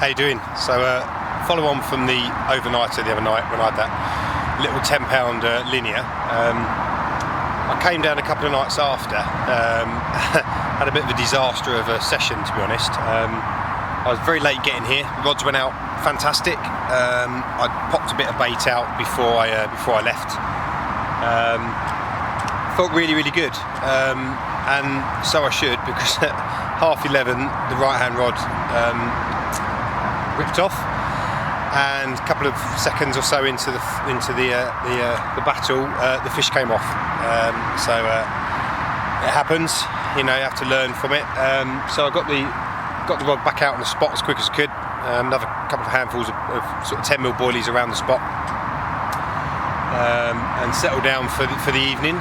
How you doing? So follow on from the overnighter the other night when I had that little 10-pound linear. I came down a couple of nights after, had a bit of a disaster of a session, to be honest. I was very late getting here. The rods went out fantastic. I popped a bit of bait out before I left. Felt really good, and so I should, because at 11:30 the right hand rod ripped off, and a couple of seconds or so into the battle, the fish came off. So it happens, you know, you have to learn from it. So I got the rod back out on the spot as quick as I could. Another couple of handfuls of sort of 10mm boilies around the spot, and settled down for the evening.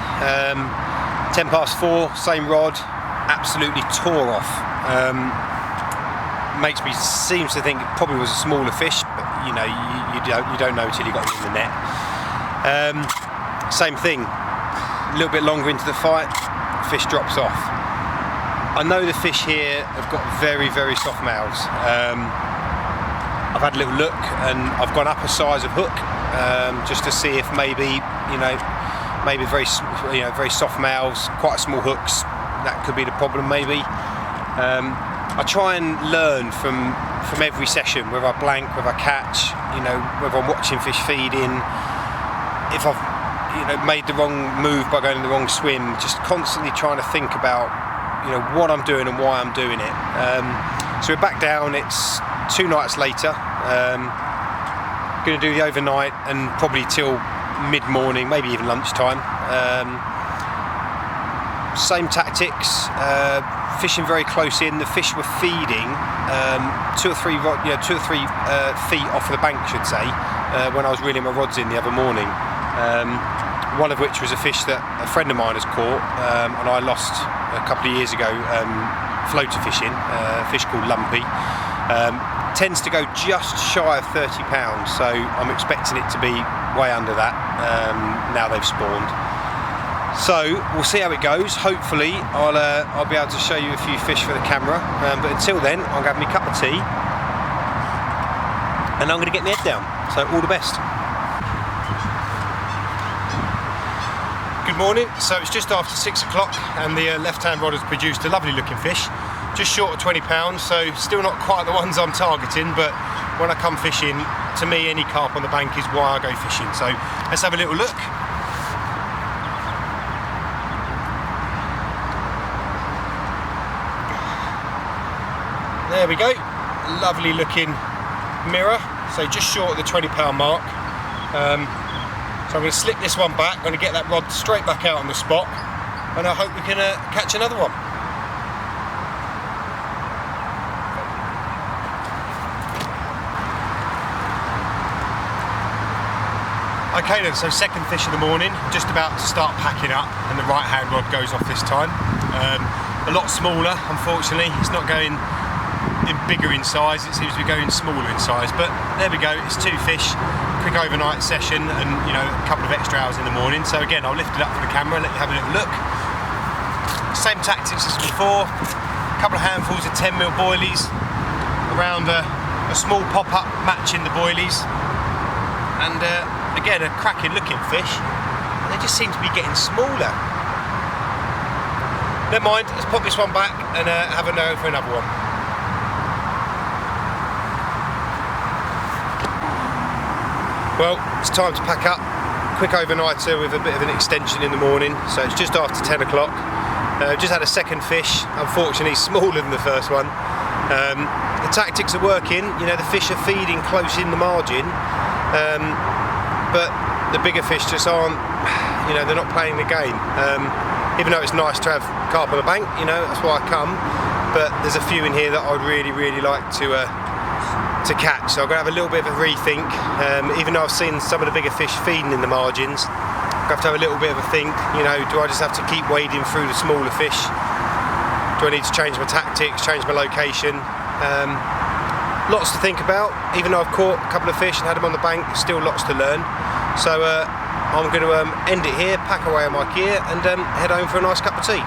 4:10, same rod, absolutely tore off. Makes me seems to think it probably was a smaller fish, but you know, you don't know until you got it in the net. Same thing, a little bit longer into the fight, fish drops off. I know the fish here have got very soft mouths. I've had a little look, and I've gone up a size of hook, just to see if maybe very soft mouths, quite small hooks, that could be the problem maybe. I try and learn from every session, whether I blank, whether I catch, you know, whether I'm watching fish feeding, if I've made the wrong move by going in the wrong swim, just constantly trying to think about, you know, what I'm doing and why I'm doing it. So we're back down, it's 2 nights later. Going to do the overnight and probably till mid-morning, maybe even lunchtime. Same tactics, fishing very close in. The fish were feeding 2 or 3 feet off of the bank, I should say, when I was reeling my rods in the other morning. One of which was a fish that a friend of mine has caught, and I lost a couple of years ago floater fishing, a fish called Lumpy. Tends to go just shy of 30 pounds, so I'm expecting it to be way under that now they've spawned. So we'll see how it goes. Hopefully I'll be able to show you a few fish for the camera, but until then I'm going to have my cup of tea and I'm going to get my head down. So all the best. Good morning. So it's just after 6 o'clock and the left hand rod has produced a lovely looking fish, just short of 20 pounds, so still not quite the ones I'm targeting, but when I come fishing, to me any carp on the bank is why I go fishing. So let's have a little look. There we go, lovely looking mirror, so just short of the 20 pound mark. So I'm going to slip this one back, I'm going to get that rod straight back out on the spot, and I hope we can catch another one. Okay then, so second fish of the morning, just about to start packing up, and the right hand rod goes off this time. A lot smaller, unfortunately. It's not going bigger in size, it seems to be going smaller in size, but there we go, it's 2 fish, quick overnight session, and you know, a couple of extra hours in the morning. So again, I'll lift it up for the camera and let you have a little look. Same tactics as before, a couple of handfuls of 10mm boilies around a small pop-up matching the boilies, and again, a cracking looking fish, and they just seem to be getting smaller. Never mind, let's pop this one back and have a go for another one. Well, it's time to pack up. Quick overnighter with a bit of an extension in the morning, so it's just after 10 o'clock. Just had a second fish, unfortunately smaller than the first one. The tactics are working, you know, the fish are feeding close in the margin, but the bigger fish just aren't, you know, they're not playing the game. Even though it's nice to have carp on the bank, you know, that's why I come, but there's a few in here that I'd really like to catch, so I'm going to have a little bit of a rethink. Even though I've seen some of the bigger fish feeding in the margins, I have to have a little bit of a think, you know, do I just have to keep wading through the smaller fish? Do I need to change my tactics, change my location? Lots to think about. Even though I've caught a couple of fish and had them on the bank, still lots to learn. So I'm going to end it here, pack away on my gear, and head home for a nice cup of tea.